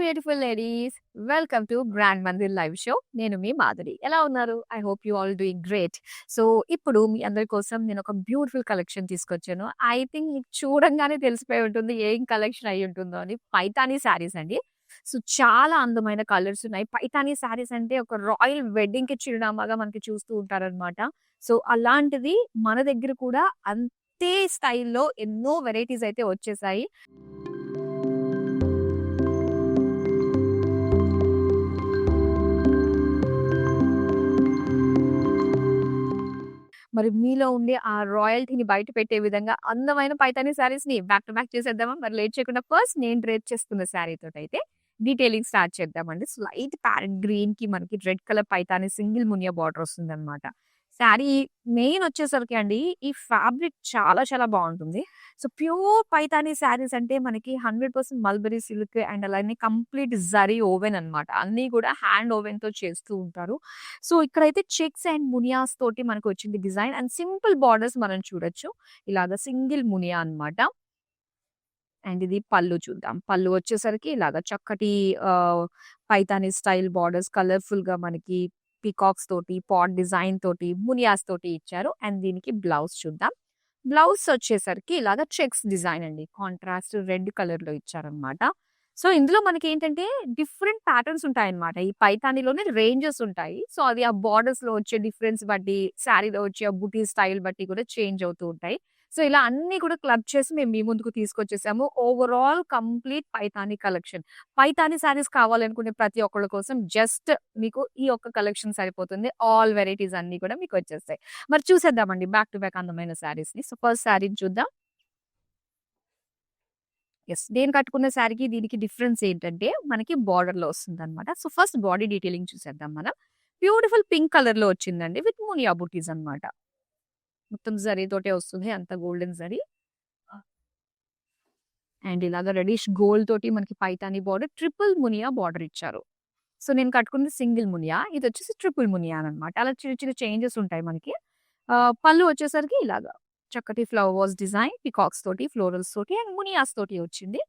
Beautiful ladies, welcome to grand Mandir live show. నేను మీ మాధురి. ఎలా ఉన్నారు? I hope you all doing great. So ఇప్పుడు మీ అందరి కోసం నేను ఒక బ్యూటిఫుల్ కలెక్షన్ తీసుకొచ్చాను. ఐ థింక్ మీకు చూడంగానే తెలిసిపోయి ఉంటుంది ఏం కలెక్షన్ అయి ఉంటుందో అని. పైతానీ శారీస్ అండి. సో చాలా అందమైన కలర్స్ ఉన్నాయి. పైతానీ శారీస్ అంటే ఒక రాయల్ వెడ్డింగ్ కి చిరునామాగా మనకి చూస్తూ ఉంటారనమాట. సో అలాంటిది మన దగ్గర కూడా అంతే స్టైల్లో ఎన్నో వెరైటీస్ అయితే వచ్చేసాయి. మరి మీలో ఉండే ఆ రాయల్టీని బయట పెట్టే విధంగా అందమైన పైతాని శారీస్‌ని బ్యాక్ టు బ్యాక్ చేసేద్దామా? మరి లేట్ చేయకుండా ఫస్ట్ నేను డ్రేప్ చేసుకున్న శారీ తోటైతే డీటెయిలింగ్ స్టార్ట్ చేద్దామండి. లైట్ ప్యారెట్ గ్రీన్‌కి మనకి red colour Paithani single Muniya border వస్తుందన్నమాట. శారీ మెయిన్ వచ్చేసరికి అండి ఈ ఫ్యాబ్రిక్ చాలా చాలా బావుంటుంది. సో ప్యూర్ పైతాని శారీస్ అంటే మనకి 100% మల్బరీ సిల్క్ అండ్ అలానే కంప్లీట్ జరీ ఓవెన్ అన్నమాట. అన్నీ కూడా హ్యాండ్ ఓవెన్‌తో చేస్తూ ఉంటారు. సో ఇక్కడైతే చెక్స్ అండ్ మునియాస్ తోటి మనకు వచ్చింది డిజైన్ అండ్ సింపుల్ బార్డర్స్ మనం చూడొచ్చు. ఇలాగ సింగిల్ మునియా అన్నమాట. అండ్ ఇది పళ్ళు చూద్దాం. పళ్ళు వచ్చేసరికి ఇలాగ చక్కటి పైతాని స్టైల్ బార్డర్స్ కలర్‌ఫుల్‌గా మనకి పీకాక్స్ తోటి, పాట్ డిజైన్ తోటి, మునియాస్ తోటి ఇచ్చారు. అండ్ దీనికి బ్లౌజ్ చూద్దాం. బ్లౌజ్ వచ్చేసరికి ఇలాగ చెక్స్ డిజైన్ అండి. కాంట్రాస్ట్ రెడ్ కలర్‌లో ఇచ్చారన్నమాట. సో ఇందులో మనకేంటంటే డిఫరెంట్ ప్యాటర్న్స్ ఉంటాయన్నమాట. ఈ పైతానిలోనే రేంజెస్ ఉంటాయి. సో అది ఆ బార్డర్స్‌లో వచ్చే డిఫరెన్స్ బట్టి, శారీలో వచ్చే ఆ బుటీ స్టైల్ బట్టి కూడా చేంజ్ అవుతూ ఉంటాయి. సో ఇలా అన్నీ కూడా క్లబ్ చేసి మేము మీ ముందుకు తీసుకొచ్చేసాము. Overall complete Paithani collection. Paithani saris కావాలనుకునే ప్రతి ఒక్కళ్ళ కోసం జస్ట్ మీకు ఈ ఒక్క కలెక్షన్ సరిపోతుంది. ఆల్ వెరైటీస్ అన్నీ కూడా మీకొచ్చేస్తాయి. మరి చూసేద్దామండి బ్యాక్ టు బ్యాక్ అందమైన శారీస్‌ని. సో ఫస్ట్ శారీని చూద్దాం. యెస్. నేను కట్టుకున్న శారీకి దీనికి డిఫరెన్స్ ఏంటంటే మనకి బార్డర్‌లో వస్తుందన్నమాట. సో ఫస్ట్ బాడీ డీటెయిలింగ్ చూసేద్దాం మనం. బ్యూటిఫుల్ పింక్ కలర్‌లో వచ్చిందండి విత్ మునియా బుటీస్ అన్నమాట. మొత్తం జరీ తోటే వస్తుంది. అంతా గోల్డెన్ జరీ. అండ్ ఇలాగ రెడిష్ గోల్డ్ తోటి మనకి Paithani border triple Muniya border ఇచ్చారు. సో నేను కట్టుకున్నది సింగిల్ మునియా. ఇదొచ్చేసి ట్రిపుల్ మునియా అనమాట. అలా చిన్న చిన్న చేంజెస్ ఉంటాయి మనకి. పళ్ళు వచ్చేసరికి ఇలాగా చక్కటి ఫ్లవర్స్ డిజైన్ పీకాక్స్ తోటి, ఫ్లోరల్స్ తోటి అండ్ మునియాస్ తోటి వచ్చింది.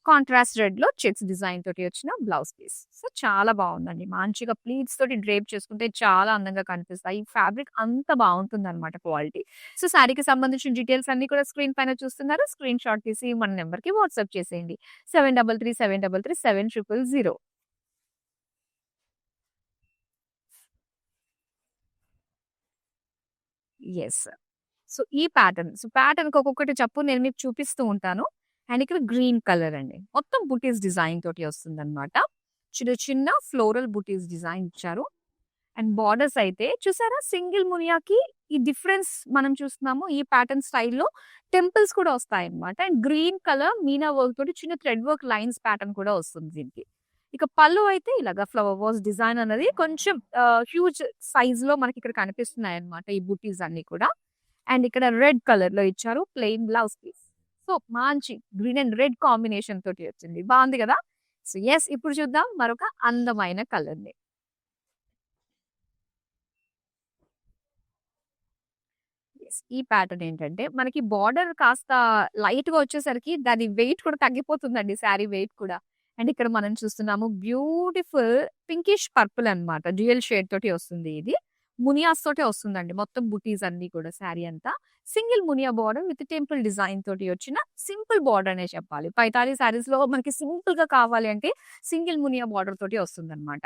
కాంట్రాస్ట్ రెడ్‌లో చెక్స్ డిజైన్ తోటి వచ్చిన బ్లౌజ్ పీస్. సో చాలా బావుందండి. మంచిగా ప్లీట్స్ తోటి డ్రేప్ చేసుకుంటే చాలా అందంగా కనిపిస్తాయి. ఫ్యాబ్రిక్ అంత బావుంటుందన్నమాట క్వాలిటీ. సో శారీకి సంబంధించిన డీటెయిల్స్ అన్నీ కూడా స్క్రీన్ పైన చూస్తున్నారు. స్క్రీన్ షాట్ తీసి మన నంబర్‌కి వాట్సాప్ చేసేయండి. 7337337000. యెస్. సో ఈ ప్యాటర్న్. సో ప్యాటర్న్‌కి ఒక్కొక్కటి చెప్పు నేను మీకు చూపిస్తూ ఉంటాను. అండ్ ఇక్కడ గ్రీన్ కలర్ అండి. మొత్తం బుటీస్ డిజైన్ తోటి వస్తుందన్నమాట. చిన్న చిన్న ఫ్లోరల్ బుటీస్ డిజైన్ ఇచ్చారు. అండ్ బార్డర్స్ అయితే చూసారా సింగిల్ మునియాకి ఈ డిఫరెన్స్ మనం చూస్తున్నాము. ఈ ప్యాటర్న్ స్టైల్‌లో టెంపుల్స్ కూడా వస్తాయన్నమాట. And green colour Meena work తోటి చిన్న థ్రెడ్ వర్క్ లైన్స్ ప్యాటర్న్ కూడా వస్తుంది దీనికి. ఇక పళ్ళు అయితే ఇలాగా ఫ్లవర్ వాస్ డిజైన్ అన్నది కొంచెం హ్యూజ్ సైజ్‌లో మనకి ఇక్కడ కనిపిస్తున్నాయన్నమాట ఈ బుటీస్ అన్నీ కూడా. అండ్ ఇక్కడ రెడ్ కలర్‌లో ఇచ్చారు. Plain blouse piece. సో మంచి గ్రీన్ అండ్ రెడ్ కాంబినేషన్ తోటి వచ్చింది. బావుంది గదా! సో యెస్ ఇప్పుడు చూద్దాం మరొక అందమైన కలర్‌ని. యెస్. ఈ ప్యాటర్న్ ఏంటంటే మనకి బార్డర్ కాస్త లైట్‌గా వచ్చేసరికి దాని వెయిట్ కూడా తగ్గిపోతుందండి శారీ వెయిట్ కూడా. అండ్ ఇక్కడ మనం చూస్తున్నాము బ్యూటిఫుల్ పింకిష్ పర్పుల్ అన్నమాట. డ్యూయల్ షేడ్ తోటి వస్తుంది ఇది. మునియాస్ తోటే వస్తుందండి. మొత్తం బుటీస్ అన్నీ కూడా శారీ అంతా. Single Muniya border with temple design తోటి వచ్చిన సింపుల్ బార్డర్ అనే చెప్పాలి. పైతాని శారీస్‌లో మనకి సింపుల్‌గా కావాలి అంటే సింగిల్ మునియా బార్డర్ తోటి వస్తుందన్నమాట.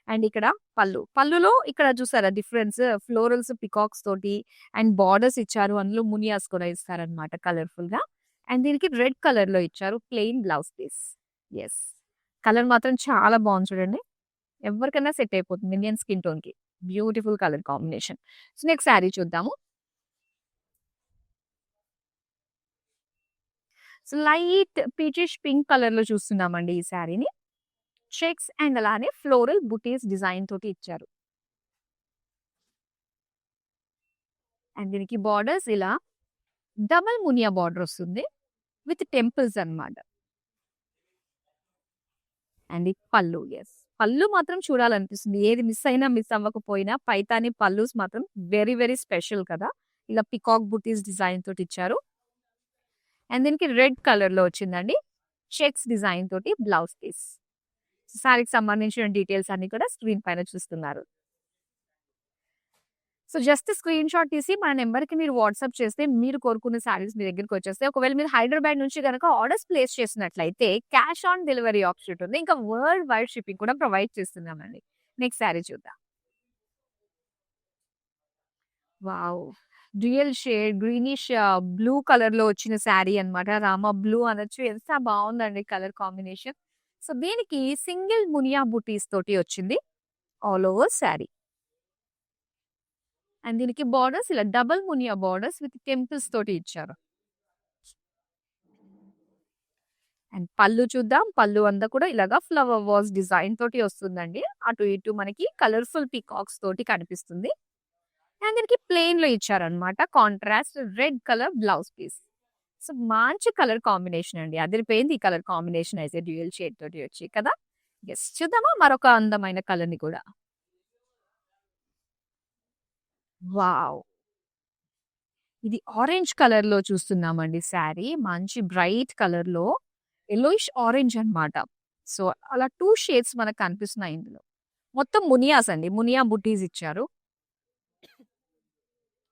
అండ్ ఇక్కడ పళ్ళు. పళ్ళులో ఇక్కడ చూసారా డిఫరెన్స్ ఫ్లోరల్స్, పీకాక్స్ తోటి అండ్ బార్డర్స్ ఇచ్చారు. అందులో మునియాస్ కూడా ఇస్తారనమాట కలర్‌ఫుల్‌గా. అండ్ దీనికి రెడ్ కలర్‌లో ఇచ్చారు. Plain blouse piece. Yes. Colour మాత్రం చాలా బావుంది చూడండి. ఎవరికైనా సెట్ అయిపోతుంది ఇండియన్ స్కిన్ టోన్‌కి. Beautiful colour combination. So next sari చూద్దాము. సో లైట్ పీచిష్ పింక్ కలర్‌లో చూస్తున్నామండి ఈ శారీని. చెక్స్ అండ్ అలానే ఫ్లోరల్ బుటీస్ డిజైన్ తోటి ఇచ్చారు. అండ్ దీనికి బార్డర్స్ ఇలా డబుల్ మునియా బార్డర్ వస్తుంది. విత్ టెంపుల్స్ అన్నమాట. అండ్ ఇది పళ్ళు. యెస్. పళ్ళు మాత్రం చూడాలనిపిస్తుంది. ఏది మిస్ అయినా, మిస్ అవ్వకపోయినా పైతాని పల్లూస్ మాత్రం వెరీ, వెరీ స్పెషల్ కదా! ఇలా పీకాక్ బుటీస్ డిజైన్ తోటి ఇచ్చారు. అండ్ దీనికి రెడ్ కలర్‌లో వచ్చిందండి. చెక్స్ డిజైన్ తోటి బ్లౌజ్ పీస్. శారీకి సంబంధించిన డీటెయిల్స్ అన్ని కూడా స్క్రీన్ పైన చూస్తున్నారు. సో జస్ట్ స్క్రీన్‌షాట్ తీసి మన నంబర్‌కి మీరు వాట్సాప్ చేస్తే మీరు కోరుకున్న శారీస్ మీ దగ్గరికొచ్చేస్తాయి. ఒకవేళ మీరు హైదరాబాద్ నుంచి గనక ఆర్డర్స్ ప్లేస్ చేసినట్లయితే క్యాష్ ఆన్ డెలివరీ ఆప్షన్ ఉంటుంది. ఇంకా వరల్డ్ వైడ్ షిప్పింగ్ కూడా ప్రొవైడ్ చేస్తున్నామండి. నెక్స్ట్ శారీ చూద్దాం. Wow! Dual shade greenish blue కలర్‌లో వచ్చిన శారీ అన్నమాట. రామా బ్లూ అనొచ్చు. ఎంత బావుందండి కలర్ కాంబినేషన్. సో దీనికి సింగిల్ మునియా బుటీస్ తోటి వచ్చింది. All over sari. అండ్ దీనికి బోర్డర్స్ ఇలా double Muniya borders with temples తోటి ఇచ్చారు. అండ్ పళ్ళు చూద్దాం. పళ్ళు అంతా కూడా ఇలాగా ఫ్లవర్ వాస్ డిజైన్ తోటి వస్తుందండి. అటు ఇటు మనకి కలర్‌ఫుల్ పీకాక్స్ తోటి కనిపిస్తుంది. అండ్ దీనికి ప్లెయిన్‌లో ఇచ్చారన్నమాట. Contrast red colour blouse piece. So మంచి కలర్ కాంబినేషన్ అండి. అదిరిపోయింది ఈ కలర్ కాంబినేషన్ అయితే డ్యూయల్ షేడ్ తోటి వచ్చి కదా! యెస్. చూద్దామా మరొక అందమైన కలర్‌ని కూడా. వావ్! ఇది ఆరెంజ్ కలర్‌లో చూస్తున్నామండి శారీ. మంచి బ్రైట్ కలర్‌లో యెల్లోయిష్ ఆరెంజ్ అన్నమాట. సో అలా 2 షేడ్స్ మనకు కనిపిస్తున్నాయి ఇందులో. మొత్తం మునియాస్ అండి. మునియా బుటీస్ ఇచ్చారు.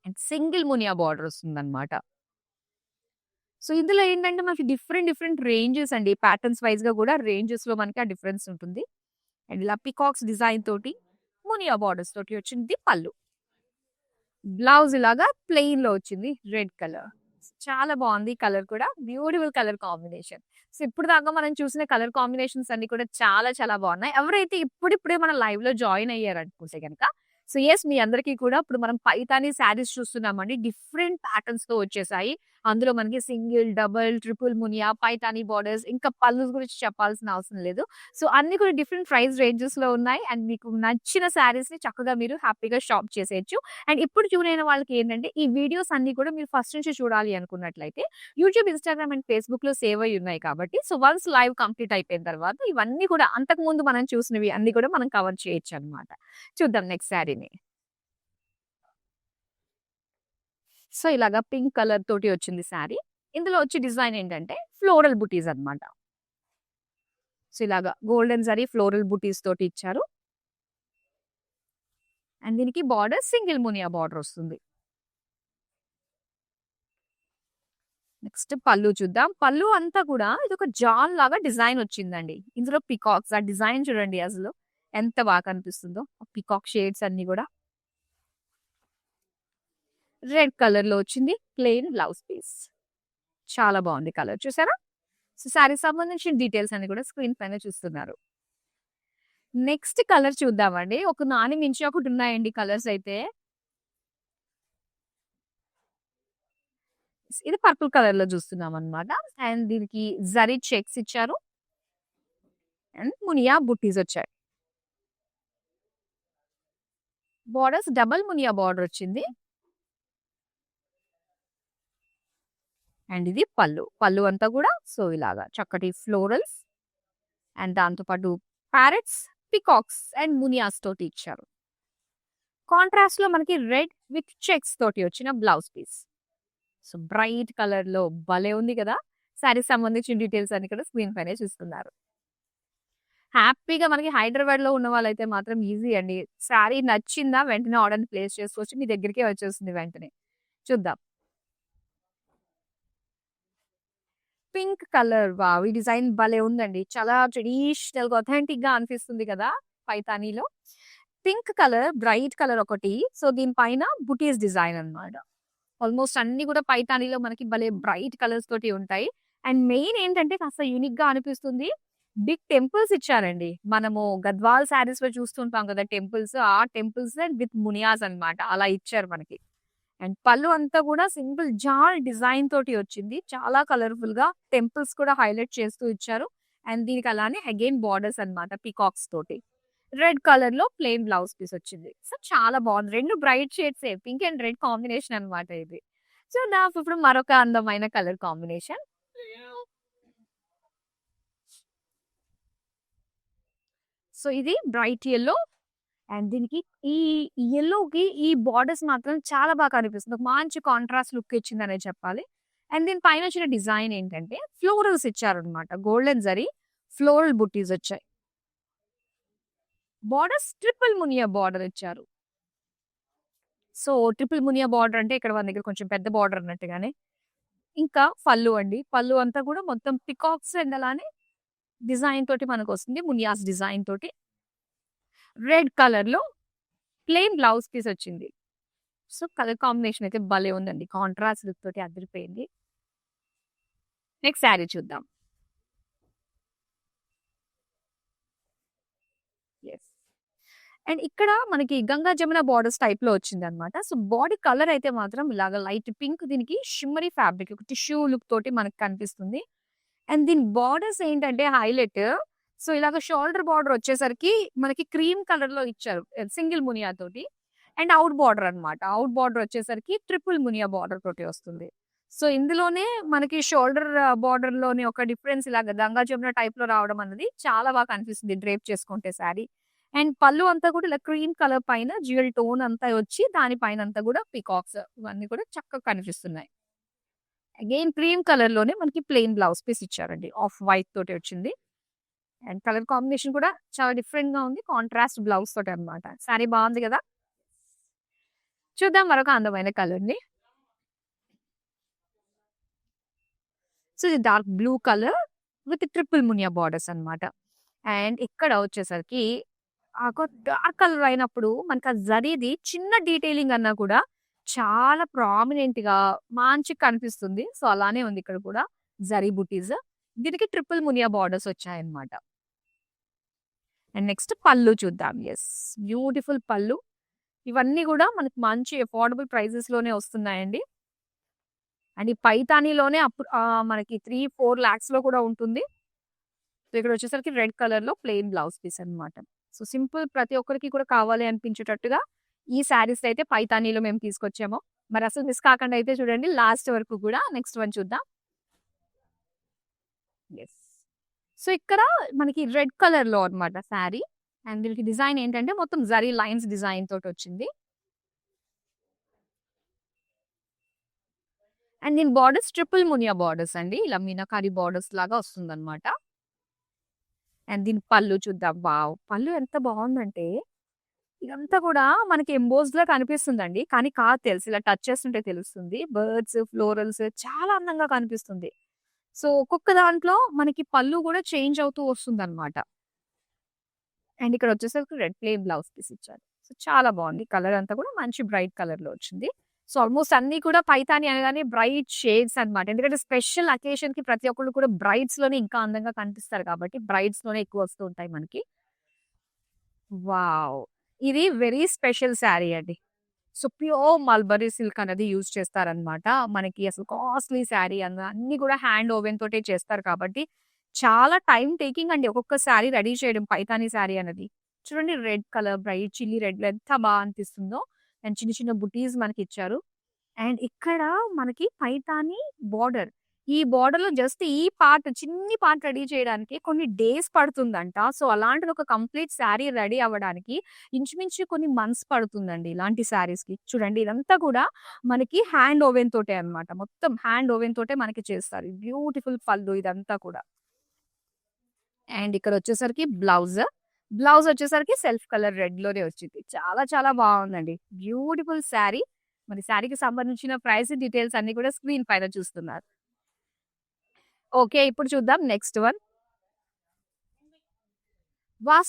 అండ్ సింగిల్ మునియా బోర్డర్ వస్తుందన్నమాట. సో ఇందులో ఏంటంటే మనకి డిఫరెంట్ రేంజెస్ అండి. ప్యాటర్న్స్ వైస్‌గా కూడా రేంజెస్‌లో మనకి ఆ డిఫరెన్స్ ఉంటుంది. అండ్ ఇలా పీకాక్స్ డిజైన్ తోటి మునియా బోర్డర్స్ తోటి వచ్చింది పళ్ళు. బ్లౌజ్ ఇలాగా ప్లెయిన్‌లో వచ్చింది రెడ్ కలర్. చాలా బావుంది ఈ కలర్ కూడా. Beautiful colour combination. సో ఇప్పటిదాకా మనం చూసిన కలర్ కాంబినేషన్స్ అన్ని కూడా చాలా బావున్నాయి. ఎవరైతే ఇప్పుడిప్పుడే మన లైవ్‌లో జాయిన్ అయ్యారనుకుంటే గనక సో యెస్ మీ అందరికీ కూడా ఇప్పుడు మనం పైతాని శారీస్ చూస్తున్నామండి. డిఫరెంట్ ప్యాటర్న్స్‌తో వచ్చేసాయి. అందులో మనకి single, double, triple Muniya, Paithani borders ఇంకా పళ్ళుస్ గురించి చెప్పాల్సిన అవసరం లేదు. సో అన్ని కూడా డిఫరెంట్ ప్రైస్ రేంజెస్‌లో ఉన్నాయి. అండ్ మీకు నచ్చిన శారీస్‌ని చక్కగా మీరు హ్యాపీగా షాప్ చేసేయొచ్చు. అండ్ ఇప్పుడు ట్యూన్ అయిన వాళ్ళకి ఏంటంటే ఈ వీడియోస్ అన్ని కూడా మీరు ఫస్ట్ నుంచి చూడాలి అనుకున్నట్లయితే యూట్యూబ్, ఇన్‌స్టాగ్రామ్ అండ్ ఫేస్‌బుక్‌లో సేవ్ అయ్యి ఉన్నాయి కాబట్టి సో వన్స్ లైవ్ కంప్లీట్ అయిపోయిన తర్వాత ఇవన్నీ కూడా అంతకుముందు మనం చూసినవి అన్ని కూడా మనం కవర్ చేయొచ్చన్నమాట. చూద్దాం నెక్స్ట్ శారీని. సో ఇలాగా పింక్ కలర్ తోటి వచ్చింది శారీ. ఇందులో వచ్చే డిజైన్ ఏంటంటే ఫ్లోరల్ బుటీస్ అన్నమాట. సో ఇలాగా గోల్డెన్ జరీ ఫ్లోరల్ బుటీస్ తోటి ఇచ్చారు. అండ్ దీనికి బార్డర్ సింగిల్ మునియా బార్డర్ వస్తుంది. నెక్స్ట్ పళ్ళు చూద్దాం. పళ్ళు అంతా కూడా ఇదొక జాల్ లాగా డిజైన్ వచ్చిందండి. ఇందులో పీకాక్స్ ఆ డిజైన్ చూడండి అసలు ఎంత బాగా కనిపిస్తుందో. పీకాక్ షేడ్స్ అన్ని కూడా రెడ్ కలర్‌లో వచ్చింది. Plain blouse piece. చాలా బాగుంది కలర్ చూసారా? సో శారీకి సంబంధించిన డీటెయిల్స్ అన్ని కూడా స్క్రీన్ పైన చూస్తున్నారు. నెక్స్ట్ కలర్ చూద్దామండి. ఒక నాని మించి ఒకటి ఉన్నాయండి కలర్స్ అయితే. ఇది పర్పుల్ కలర్‌లో చూస్తున్నామన్నమాట. అండ్ దీనికి జరీ చెక్స్ ఇచ్చారు. అండ్ మునియా బుట్టీస్ వచ్చాయి. బోర్డర్స్ డబుల్ మునియా బోర్డర్ వచ్చింది. అండ్ ఇది పళ్ళు. పళ్ళు అంతా కూడా సో ఇలాగా చక్కటి ఫ్లోరల్స్ అండ్ దాంతో పాటు ప్యారెట్స్, పీకాక్స్ అండ్ మునియాస్ తోటి ఇచ్చారు. కాంట్రాస్ట్ లో మనకి రెడ్ విత్ చెక్స్ తోటి వచ్చిన blouse piece. So bright colour లో భలే ఉంది కదా! శారీకి సంబంధించిన డీటెయిల్స్ అన్ని కూడా స్క్రీన్ పైనే చూస్తున్నారు. హ్యాపీగా మనకి హైదరాబాద్ లో ఉన్న వాళ్ళైతే మాత్రం ఈజీ అండి. శారీ నచ్చిందా వెంటనే ఆర్డర్ ప్లేస్ చేసుకోవచ్చు. మీ దగ్గరికే వచ్చేస్తుంది వెంటనే. చూద్దాం. Pink colour wow! ఈ డిజైన్ భలే ఉందండి. చాలా ట్రెడిషనల్‌గా అథెంటిక్‌గా అనిపిస్తుంది కదా! పైతానీలో. పింక్ కలర్, బ్రైట్ కలర్ ఒకటి. సో దీని పైన బుటీస్ డిజైన్ అన్నమాట. ఆల్మోస్ట్ అన్ని కూడా పైతానీలో మనకి భలే బ్రైట్ కలర్స్ తోటి ఉంటాయి. అండ్ మెయిన్ ఏంటంటే కాస్త యూనిక్‌గా అనిపిస్తుంది. బిగ్ టెంపుల్స్ ఇచ్చారండి. మనము గద్వాల్ శారీస్‌లో చూస్తుంటాం కదా! టెంపుల్స్. ఆ టెంపుల్స్ విత్ మునియాస్ అన్నమాట. అలా ఇచ్చారు మనకి. అండ్ పళ్ళు అంతా కూడా సింపుల్ జాల్ డిజైన్ తోటి వచ్చింది. చాలా కలర్‌ఫుల్‌గా టెంపుల్స్ కూడా హైలైట్ చేస్తూ ఇచ్చారు. అండ్ దీనికి అలానే అగైన్ బోర్డర్స్ అన్నమాట పీకాక్స్ తోటి. రెడ్ కలర్‌లో ప్లెయిన్ బ్లౌజ్ పీస్ వచ్చింది. సో చాలా బాగుంది. 2 బ్రైట్ షేడ్సే పింక్ అండ్ రెడ్ కాంబినేషన్ అన్నమాట ఇది. సో ఇప్పుడు మరొక అందమైన కలర్ కాంబినేషన్. సో ఇది బ్రైట్ యెల్లో అండ్ దీనికి ఈ యెల్లోకి ఈ బోర్డర్స్ మాత్రం చాలా బాగా కనిపిస్తుంది. ఒక మంచి కాంట్రాస్ట్ లుక్ ఇచ్చిందనే చెప్పాలి. అండ్ దీని పైన వచ్చిన డిజైన్ ఏంటంటే ఫ్లోరల్స్ ఇచ్చారనమాట. గోల్డెన్ జరీ ఫ్లోరల్ బుట్టీస్ వచ్చాయి. బార్డర్స్ ట్రిపుల్ మునియా బార్డర్ ఇచ్చారు. సో, ట్రిపుల్ మునియా బార్డర్ అంటే ఇక్కడ మన దగ్గర కొంచెం పెద్ద బార్డర్ అన్నట్టుగానే. ఇంకా పల్లు అండి. పల్లు అంతా కూడా మొత్తం పికాక్స్ అండ్ అలానే డిజైన్ తోటి మనకొస్తుంది. మునియాస్ డిజైన్ తోటి. రెడ్ కలర్‌లో ప్లెయిన్ బ్లౌజ్ పీస్ వచ్చింది. సో, కలర్ కాంబినేషన్ అయితే భలే ఉందండి. కాంట్రాస్ట్ లుక్ తోటి అదిరిపోయింది. నెక్స్ట్ శారీ చూద్దాం. యెస్. అండ్ ఇక్కడ మనకి గంగా జమున బార్డర్స్ టైప్‌లో వచ్చిందనమాట. సో, బాడీ కలర్ అయితే మాత్రం ఇలాగ లైట్ పింక్ దీనికి షిమ్మరీ ఫ్యాబ్రిక్ ఒక టిష్యూ లుక్ తోటి మనకు కనిపిస్తుంది. అండ్ దీని బార్డర్స్ ఏంటంటే హైలైట్. సో, ఇలాగ షోల్డర్ బార్డర్ వచ్చేసరికి మనకి క్రీమ్ కలర్‌లో ఇచ్చారు. సింగిల్ మునియా తోటి. అండ్ ఔట్ బార్డర్ అన్నమాట. ఔట్ బార్డర్ వచ్చేసరికి ట్రిపుల్ మునియా బార్డర్ తోటి వస్తుంది. సో, ఇందులోనే మనకి షోల్డర్ బార్డర్‌లోని ఒక డిఫరెన్స్ ఇలాగ గంగా జమున టైప్‌లో రావడం అన్నది చాలా బాగా కనిపిస్తుంది డ్రేప్ చేసుకుంటే శారీ. అండ్ పల్లు అంతా కూడా ఇలా క్రీమ్ కలర్ పైన డ్యూయల్ టోన్ అంతా వచ్చి దాని పైనంతా కూడా పీకాక్స్ ఇవన్నీ కూడా చక్కగా కనిపిస్తున్నాయి. అగైన్ క్రీమ్ కలర్‌లోనే మనకి ప్లెయిన్ బ్లౌజ్ పీస్ ఇచ్చారండి. ఆఫ్ వైట్ తోటి వచ్చింది. అండ్ కలర్ కాంబినేషన్ కూడా చాలా డిఫరెంట్‌గా ఉంది. కాంట్రాస్ట్ బ్లౌజ్ తోటి అన్నమాట. శారీ బాగుంది కదా! చూద్దాం మరొక అందమైన కలర్‌ని. సో, ఇది dark blue colour with triple Muniya borders అన్నమాట. అండ్ ఇక్కడ వచ్చేసరికి ఒక డార్క్ కలర్ అయినప్పుడు మనకు ఆ జరీది చిన్న డీటెయిలింగ్ అన్నా కూడా చాలా ప్రామినెంట్‌గా మంచిగా కనిపిస్తుంది. సో, అలానే ఉంది ఇక్కడ కూడా జరీ బుటీస్. దీనికి ట్రిపుల్ మునియా బార్డర్స్ వచ్చాయన్నమాట. అండ్ నెక్స్ట్ పల్లు చూద్దాం. యెస్. బ్యూటిఫుల్ పల్లు. ఇవన్నీ కూడా మనకి మంచి అఫోర్డబుల్ ప్రైజెస్‌లోనే వస్తున్నాయండి. అండ్ ఈ పైతానీలోనే అప్పుడు మనకి 3, 4 లాక్స్‌లో కూడా ఉంటుంది. సో, ఇక్కడ వచ్చేసరికి రెడ్ కలర్‌లో ప్లెయిన్ బ్లౌజ్ పీస్ అన్నమాట. సో, సింపుల్ ప్రతి ఒక్కరికి కూడా కావాలి అనిపించేటట్టుగా ఈ శారీస్ అయితే పైతానీలో మేము తీసుకొచ్చాము. మరి అసలు మిస్ కాకుండా అయితే చూడండి లాస్ట్ వరకు కూడా. నెక్స్ట్ వన్ చూద్దాం. యెస్. సో, ఇక్కడ మనకి రెడ్ కలర్‌లో అన్నమాట శారీ. అండ్ దీనికి డిజైన్ ఏంటంటే మొత్తం జరీ లైన్స్ డిజైన్ తోటొచ్చింది. అండ్ దీని బార్డర్స్ ట్రిపుల్ మునియా బార్డర్స్ అండి. ఇలా మీనాకారి బార్డర్స్ లాగా వస్తుందన్నమాట. అండ్ దీని పల్లు చూద్దాం. వావ్! పల్లు ఎంత బావుందంటే ఇదంతా కూడా మనకి ఎంబోస్డ్‌లా కనిపిస్తుందండి. కానీ కాదు తెలుసు. ఇలా టచ్ చేస్తుంటే తెలుస్తుంది. బర్డ్స్, ఫ్లోరల్స్ చాలా అందంగా కనిపిస్తుంది. సో, ఒక్కొక్క దాంట్లో మనకి పల్లు కూడా చేంజ్ అవుతూ వస్తుందన్నమాట. అండ్ ఇక్కడ వచ్చేసరికి రెడ్ ప్లెయిన్ బ్లౌజ్ పీస్ ఇచ్చారు. సో, చాలా బావుంది. కలర్ అంతా కూడా మంచి బ్రైట్ కలర్‌లో వచ్చింది. సో, ఆల్‌మోస్ట్ అన్నీ కూడా పైతాని అనగానే బ్రైట్ షేడ్స్ అన్నమాట. ఎందుకంటే స్పెషల్ అకేషన్‌కి ప్రతి ఒక్కళ్ళు కూడా బ్రైడ్స్‌లోనే ఇంకా అందంగా కనిపిస్తారు కాబట్టి బ్రైడ్స్‌లోనే ఎక్కువ వస్తూ ఉంటాయి మనకి. వావ్! ఇది వెరీ స్పెషల్ శారీ అండి. సో, ప్యూర్ మల్బరీ సిల్క్ అనేది యూజ్ చేస్తారనమాట. మనకి అసలు కాస్ట్‌లీ శారీ అన్నీ కూడా హ్యాండ్ ఓవెన్ తోటే చేస్తారు కాబట్టి, చాలా టైమ్ టేకింగ్ అండి ఒక్కొక్క శారీ రెడీ చేయడం పైతాని శారీ అనేది. చూడండి రెడ్ కలర్ బ్రైట్ చిల్లీ రెడ్‌లో ఎంత అనిపిస్తుందో. అండ్ చిన్న చిన్న బుటీస్ మనకిచ్చారు. అండ్ ఇక్కడ మనకి పైతాని బోర్డర్. ఈ బోర్డర్‌లో జస్ట్ ఈ పార్ట్ చిన్ని పార్ట్ రెడీ చేయడానికి కొన్ని డేస్ పడుతుందంట. సో, అలాంటిది ఒక కంప్లీట్ శారీ రెడీ అవ్వడానికి ఇంచుమించు కొన్ని మంత్స్ పడుతుందండి ఇలాంటి శారీస్‌కి. చూడండి ఇదంతా కూడా మనకి హ్యాండ్ ఓవెన్ తోటే అన్నమాట. మొత్తం హ్యాండ్ ఓవెన్ తోటే మనకి చేస్తారు. బ్యూటిఫుల్ పళ్ళు ఇదంతా కూడా. అండ్ ఇక్కడొచ్చేసరికి బ్లౌజ్. బ్లౌజ్ వచ్చేసరికి సెల్ఫ్ కలర్ రెడ్‌లోనే వచ్చింది. చాలా చాలా బావుందండి. బ్యూటిఫుల్ శారీ. మరి శారీకి సంబంధించిన ప్రైస్ డీటెయిల్స్ అన్నీ కూడా స్క్రీన్ పైన చూస్తున్నారు. ఓకే. ఇప్పుడు చూద్దాం next one.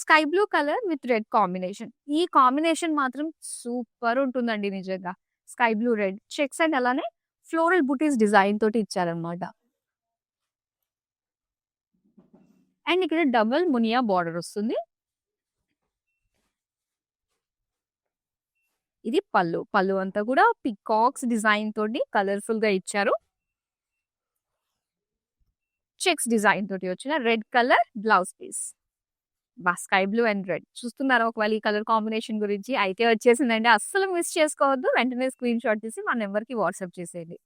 Sky blue colour with red combination. ఈ కాంబినేషన్ మాత్రం సూపర్ ఉంటుందండి నిజంగా. Sky blue red checks and అలానే ఫ్లోరల్ బుటీస్ డిజైన్ తోటి ఇచ్చారన్నమాట. అండ్ ఇక్కడ డబుల్ మునియా బార్డర్ వస్తుంది. ఇది పల్లు. పల్లు అంతా కూడా పికాక్స్ డిజైన్ తోటి కలర్‌ఫుల్‌గా ఇచ్చారు. చెక్స్ డిజైన్ తోటి వచ్చిన red colour blouse piece. Sky blue and red. చూస్తున్నారా ఒకవేళ ఈ కలర్ కాంబినేషన్ గురించి? అయితే వచ్చేసిందండి. అస్సలు మిస్ చేసుకోవద్దు. వెంటనే స్క్రీన్ షాట్ తీసి మా నంబర్‌కి వాట్సాప్ చేసేయండి.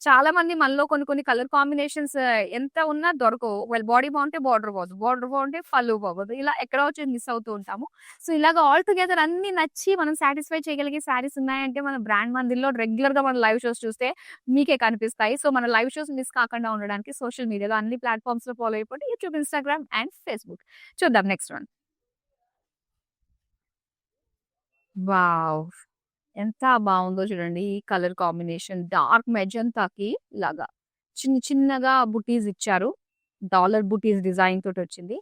చాలా మంది మనలో కొన్ని కలర్ కాంబినేషన్స్ ఎంత ఉన్నా దొరకవు. ఒకవేళ బాడీ బాగుంటే బార్డర్ పోదు. బార్డర్ బాగుంటే పల్లు పోగదు. ఇలా ఎక్కడో వచ్చి మిస్ అవుతూ ఉంటాము. సో, ఇలాగ ఆల్ టుగెదర్ అన్నీ నచ్చి మనం సాటిస్ఫై చేయగలిగే శారీస్ ఉన్నాయంటే మన బ్రాండ్ మందిర్‌లో రెగ్యులర్‌గా మన లైవ్ షోస్ చూస్తే మీకే కనిపిస్తాయి. సో, మన లైవ్ షోస్ మిస్ కాకుండా ఉండడానికి సోషల్ మీడియాలో అన్ని ప్లాట్‌ఫార్మ్స్‌లో ఫాలో అయిపోండి. YouTube, Instagram and Facebook. చూద్దాం నెక్స్ట్ వన్. వావ్! ఎంత బావుందో చూడండి. ఈ కలర్ కాంబినేషన్ డార్క్ మెజంతాకి ఇలాగా చిన్నగా బుటీస్ ఇచ్చారు. డాలర్ బుటీస్ డిజైన్ తోటొచ్చింది.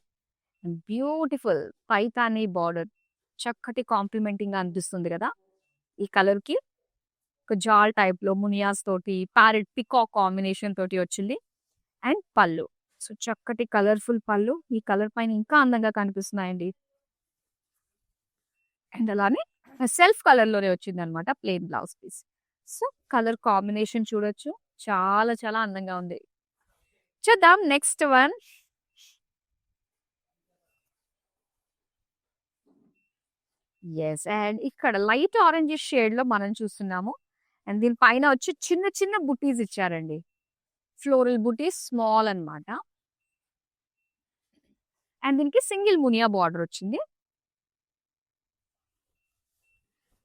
Beautiful Paithani border. చక్కటి కాంప్లిమెంటింగ్‌గా అనిపిస్తుంది గదా! ఈ కలర్‌కి. ఒక జాల్ టైప్‌లో మునియాస్ తోటి, ప్యారెట్ పీకాక్ కాంబినేషన్ తోటి వచ్చింది. అండ్ పళ్ళు. సో, చక్కటి కలర్‌ఫుల్ పళ్ళు. ఈ కలర్ పైన ఇంకా అందంగా కనిపిస్తున్నాయండి. అండ్ అలానే సెల్ఫ్ కలర్‌లోనే వచ్చిందనమాట plain blouse piece. So, colour combination చూడొచ్చు. చాలా అందంగా ఉంది. చూద్దాం నెక్స్ట్ వన్. యెస్. అండ్ ఇక్కడ లైట్ ఆరెంజిష్ షేడ్‌లో మనం చూస్తున్నాము. అండ్ దీని పైన వచ్చి చిన్న బుటీస్ ఇచ్చారండి. ఫ్లోరల్ బుటీస్ స్మాల్ అన్నమాట. అండ్ దీనికి సింగిల్ మునియా బార్డర్ వచ్చింది.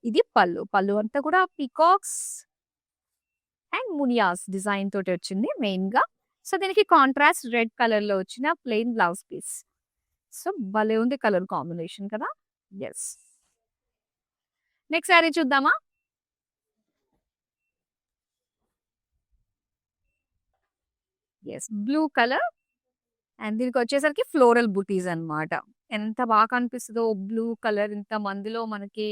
ఇది పళ్ళు. పళ్ళు అంతా కూడా పీకాక్స్ అండ్ మునియాస్ డిజైన్ తోటి వచ్చింది మెయిన్‌గా. సో, దీనికి కాంట్రాస్ట్ రెడ్ కలర్‌లో వచ్చిన ప్లెయిన్ బ్లౌజ్ పీస్. సో, భలే ఉంది కలర్ కాంబినేషన్ కదా! యెస్. నెక్స్ట్ సారీ చూద్దామా? యెస్. బ్లూ కలర్ అండ్ దీనికొచ్చేసరికి ఫ్లోరల్ బుటీస్ అన్నమాట. ఎంత బాగా కనిపిస్తదో బ్లూ కలర్ ఇంతమందిలో మనకి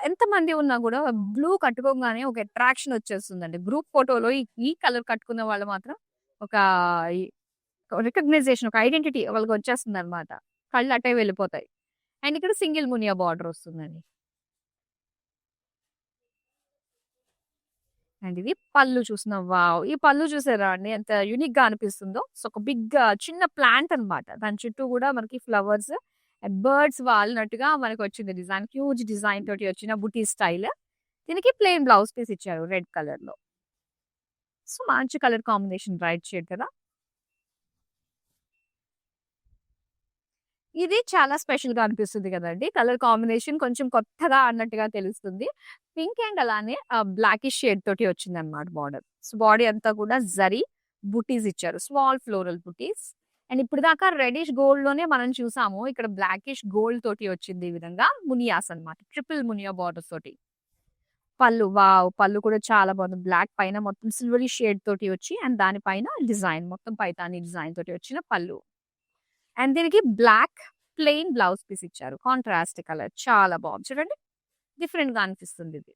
ఎంతమంది ఉన్నా గూడా బ్లూ కట్టుకోంగానే ఒక అట్రాక్షన్ వచ్చేస్తుందండి. గ్రూప్ ఫోటోలో ఈ కలర్ కట్టుకున్న వాళ్ళు మాత్రం ఒక ఈ రికగ్నైజేషన్ ఒక ఐడెంటిటీ వాళ్ళకొచ్చేస్తుందన్నమాట. కళ్ళు అటే వెళ్ళిపోతాయి. అండ్ ఇక్కడ సింగిల్ మునియా బార్డర్ వస్తుందండి. అండ్ ఇది పళ్ళు చూస్తున్నాం. వావ్! ఈ పళ్ళు చూసారా అండి ఎంత యూనిక్‌గా అనిపిస్తుందో. సో, ఒక చిన్న ప్లాంట్ అన్నమాట. దాని చుట్టూ గూడా మనకి ఫ్లవర్స్ అండ్ బర్డ్స్ వాలినట్టుగా మనకొచ్చింది డిజైన్. హ్యూజ్ డిజైన్ తోటి వచ్చిన బుటీ స్టైల్. దీనికి ప్లెయిన్ బ్లౌజ్ పీస్ ఇచ్చారు రెడ్ కలర్‌లో. సో, మంచి కలర్ కాంబినేషన్ బ్రైట్ షేడ్ కదా! ఇది చాలా స్పెషల్‌గా అనిపిస్తుంది గదండీ. కలర్ కాంబినేషన్ కొంచెం కొత్తగా అన్నట్టుగా తెలుస్తుంది. పింక్ అండ్ అలానే బ్లాకిష్ షేడ్ తోటి వచ్చిందన్నమాట బార్డర్. సో, బాడీ అంతా కూడా జరీ బుటీస్ ఇచ్చారు. Small floral buttis. అండ్ ఇప్పటిదాకా రెడ్డిష్ గోల్డ్‌లోనే మనం చూసాము. ఇక్కడ బ్లాకిష్ గోల్డ్ తోటి వచ్చింది ఈ విధంగా మునియాస్ అన్నమాట. ట్రిపుల్ మునియా బార్డర్స్ తోటి. పళ్ళు వావ్! పళ్ళు కూడా చాలా బాగుంది. బ్లాక్ పైన మొత్తం సిల్వరీ షేడ్ తోటి వచ్చి అండ్ దాని పైన డిజైన్ మొత్తం పైతాని డిజైన్ తోటి వచ్చిన పళ్ళు. అండ్ దీనికి బ్లాక్ ప్లెయిన్ బ్లౌజ్ పీస్ ఇచ్చారు. కాంట్రాస్ట్ కలర్ చాలా బాగుంది. చూడండి డిఫరెంట్‌గా అనిపిస్తుంది ఇది.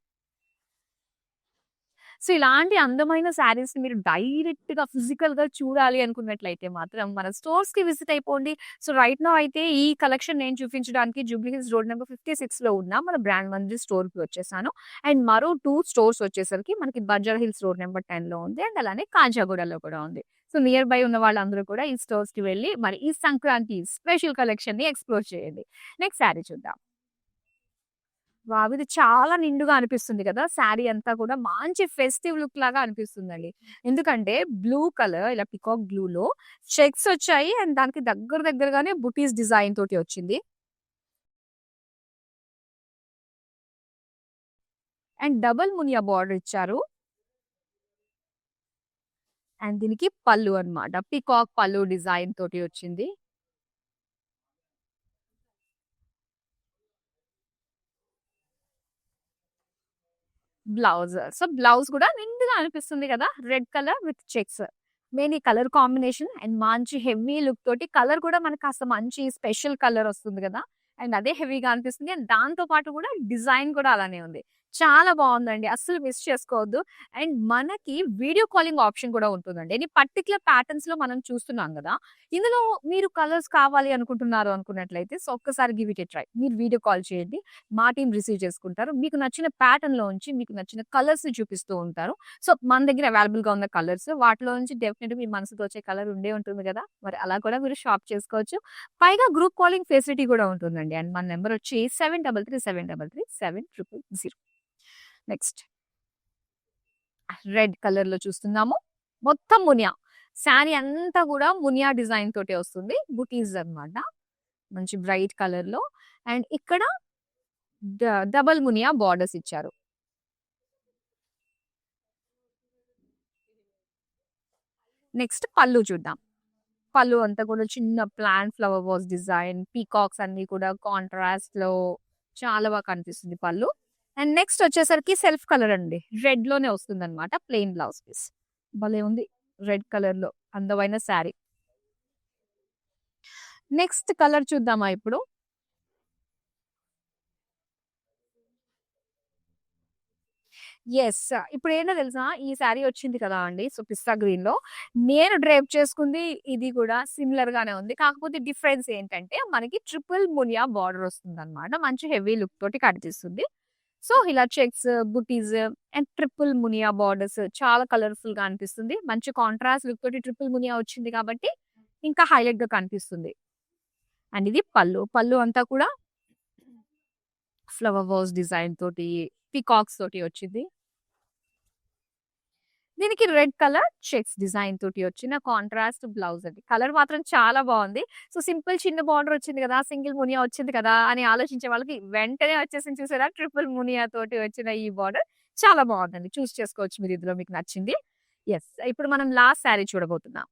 సో, ఇలాంటి అందమైన శారీస్‌ని మీరు డైరెక్ట్‌గా ఫిజికల్‌గా చూడాలి అనుకున్నట్లయితే మాత్రం మన స్టోర్స్‌కి విజిట్ అయిపోండి. సో, రైట్ నౌ అయితే ఈ కలెక్షన్ నేను చూపించడానికి జూబ్లీ హిల్స్ రోడ్ నంబర్ 56లో ఉన్న మన బ్రాండ్ మందిర్ స్టోర్‌కి వచ్చేసాను. అండ్ మరో 2 స్టోర్స్ వచ్చేసరికి మనకి బంజారా హిల్స్ రోడ్ నంబర్ 10లో ఉంది. అండ్ అలానే కాంజాగూడలో కూడా ఉంది. సో, నియర్ బై ఉన్న వాళ్ళందరూ కూడా ఈ స్టోర్స్‌కి వెళ్లి మరి ఈ సంక్రాంతి స్పెషల్ కలెక్షన్‌ని ఎక్స్‌ప్లోర్ చేయండి. నెక్స్ట్ శారీ చూద్దాం. వావ్! ఇది చాలా నిండుగా అనిపిస్తుంది కదా! శారీ అంతా కూడా మంచి ఫెస్టివ్ లుక్ లాగా అనిపిస్తుందండి. ఎందుకంటే బ్లూ కలర్ ఇలా పీకాక్ బ్లూలో చెక్స్ వచ్చాయి. అండ్ దానికి దగ్గరగానే బుటీస్ డిజైన్ తోటి వచ్చింది. అండ్ డబుల్ మునియా బార్డర్ ఇచ్చారు. అండ్ దీనికి పళ్ళు అన్నమాట. పీకాక్ పళ్ళు డిజైన్ తోటి వచ్చింది. బ్లౌజ్. సో, బ్లౌజ్ కూడా నిండుగా అనిపిస్తుంది కదా! Red colour with checks. Main ఈ కలర్ కాంబినేషన్ అండ్ మంచి హెవీ లుక్ తోటి కలర్ కూడా మనకు కాస్త మంచి స్పెషల్ కలర్ వస్తుంది కదా! అండ్ అదే హెవీగా అనిపిస్తుంది. అండ్ దాంతో పాటు కూడా డిజైన్ కూడా అలానే ఉంది. చాలా బావుందండి. అస్సలు మిస్ చేసుకోవద్దు. అండ్ మనకి వీడియో కాలింగ్ ఆప్షన్ కూడా ఉంటుందండి. ఎనీ పర్టిక్యులర్ ప్యాటర్న్స్‌లో మనం చూస్తున్నాం గదా! ఇందులో మీరు కలర్స్ కావాలి అనుకుంటున్నారు అనుకున్నట్లయితే సో, ఒక్కసారి గివ్ ఇట్ ఎ ట్రై. మీరు వీడియో కాల్ చేయండి. మా టీమ్ రిసీవ్ చేసుకుంటారు. మీకు నచ్చిన ప్యాటర్న్‌లోంచి మీకు నచ్చిన కలర్స్‌ని చూపిస్తూ ఉంటారు. సో, మన దగ్గర అవైలబుల్‌గా ఉన్న కలర్స్ వాటిలో నుంచి డెఫినెట్‌గా మీ మనసుకు తోచే కలర్ ఉండే ఉంటుంది గదా! మరి అలా కూడా మీరు షాప్ చేసుకోవచ్చు. పైగా గ్రూప్ కాలింగ్ ఫెసిలిటీ కూడా ఉంటుందండి. అండ్ మన నంబర్ వచ్చి 7337337000. నెక్స్ట్. రెడ్ కలర్ లో చూస్తున్నాము. మొత్తం మునియా శారీ అంతా కూడా మునియా డిజైన్ తోటే వస్తుంది. బుటీస్ అన్నమాట. మంచి బ్రైట్ కలర్ లో. అండ్ ఇక్కడ డబల్ మునియా బార్డర్స్ ఇచ్చారు. నెక్స్ట్ పళ్ళు చూద్దాం. పళ్ళు అంతా కూడా చిన్న plant flower vase design, peacocks అన్ని కూడా కాంట్రాస్ట్ లో చాలా బాగా కనిపిస్తుంది పళ్ళు. అండ్ నెక్స్ట్ వచ్చేసరికి సెల్ఫ్ కలర్ అండి. రెడ్ లోనే వస్తుంది అనమాట. Plain blouse piece. భలే ఉంది రెడ్ కలర్ లో అందమైన శారీ. నెక్స్ట్ కలర్ చూద్దామా ఇప్పుడు. యెస్. ఇప్పుడు ఏంటో తెలుసా? ఈ శారీ వచ్చింది కదా అండి. సో, పిస్తా గ్రీన్‌లో నేను డ్రేప్ చేసుకుంది ఇది కూడా సిమిలర్ గానే ఉంది. కాకపోతే డిఫరెన్స్ ఏంటంటే మనకి ట్రిపుల్ మునియా బార్డర్ వస్తుందన్నమాట. మంచి హెవీ లుక్ తోటి కనిపిస్తుంది. సో, ఇలా checks, buttis and triple Muniya borders చాలా కలర్‌ఫుల్‌గా అనిపిస్తుంది. మంచి కాంట్రాస్ట్ లుక్ తోటి ట్రిపుల్ మునియా వచ్చింది కాబట్టి ఇంకా హైలైట్‌గా కనిపిస్తుంది. అండ్ ఇది పళ్ళు. పళ్ళు అంతా కూడా ఫ్లవర్ వాస్ డిజైన్ తోటి, పీకాక్స్ తోటి వచ్చింది. దీనికి రెడ్ కలర్ చెక్స్ డిజైన్ తోటి వచ్చిన కాంట్రాస్ట్ బ్లౌజ్ అండి. కలర్ మాత్రం చాలా బాగుంది. సో, సింపుల్ చిన్న బార్డర్ వచ్చింది కదా! సింగిల్ మునియా వచ్చింది కదా! అని ఆలోచించే వాళ్ళకి వెంటనే వచ్చేసింది చూసారా? ట్రిపుల్ మునియా తోటి వచ్చిన ఈ బార్డర్ చాలా బాగుందండి. చూస్ చేసుకోవచ్చు మీరు ఇందులో మీకు నచ్చింది. యెస్. ఇప్పుడు మనం లాస్ట్ శారీ చూడబోతున్నాం.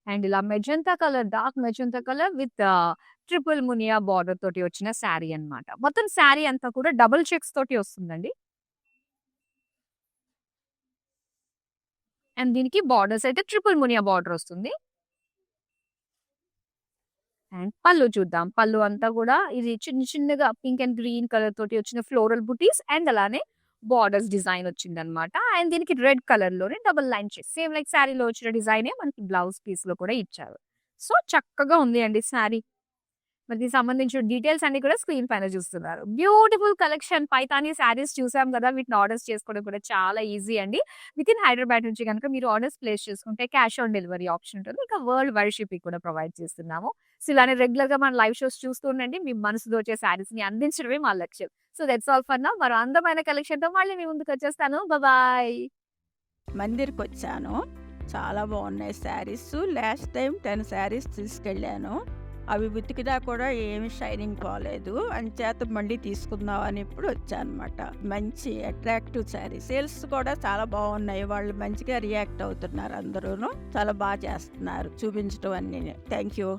అండ్ ఇలా magenta colour, dark magenta colour with triple Muniya border తోటి వచ్చిన శారీ అన్నమాట. మొత్తం శారీ అంతా కూడా డబుల్ చెక్స్ తోటి వస్తుందండి. అండ్ దీనికి బార్డర్స్ అయితే ట్రిపుల్ మునియా బార్డర్ వస్తుంది. అండ్ పళ్ళు చూద్దాం. పళ్ళు అంతా కూడా ఇది చిన్న చిన్నగా పింక్ అండ్ గ్రీన్ కలర్ తోటి వచ్చిన ఫ్లోరల్ బుటీస్ అండ్ అలానే బార్డర్స్ డిజైన్ వచ్చిందనమాట. అండ్ దీనికి రెడ్ కలర్ లోనే double line checks same like శారీలో వచ్చిన డిజైనే మనకి బ్లౌజ్ పీస్ లో కూడా ఇచ్చారు. సో, చక్కగా ఉంది అండి శారీ. మరి దీనికి సంబంధించిన డీటెయిల్స్ అన్ని కూడా స్క్రీన్ పైన చూస్తున్నారు. బ్యూటిఫుల్ కలెక్షన్ పైతాని శారీస్ చూసాం కదా! వీటిని ఆర్డర్స్ చేసుకోవడం కూడా చాలా ఈజీ అండి. వితిన్ హైదరాబాద్ నుంచి గనుక మీరు ఆర్డర్స్ ప్లేస్ చేసుకుంటే క్యాష్ ఆన్ డెలివరీ ఆప్షన్ ఉంటుంది. ఇంకా వరల్డ్ వైడ్ షిప్పింగ్ కూడా ప్రొవైడ్ చేస్తున్నాము. సో, ఇలానే రెగ్యులర్‌గా మన లైవ్ షోస్ చూస్తూ ఉండండి. మీ మనసు దోచే శారీస్‌ని అందించడమే మా లక్ష్యం. So, that's all for now. మరో అందమైన కలెక్షన్‌తో మళ్ళీ మీ ముందుకొచ్చేస్తాను. బాయ్. మందిర్కొచ్చాను. చాలా బాగున్నాయి శారీస్. లాస్ట్ టైం 10 శారీస్ తీసుకెళ్ళాను. అవి ఉతికినా కూడా ఏమి షైనింగ్ పోలేదు. అంచేత మళ్ళీ తీసుకుందాం అని ఇప్పుడు వచ్చానమాట. మంచి అట్రాక్టివ్ శారీ. సేల్స్ కూడా చాలా బాగున్నాయి. వాళ్ళు మంచిగా రియాక్ట్ అవుతున్నారు అందరూను. చాలా బాగా చేస్తున్నారు చూపించడం అన్నీ. Thank you.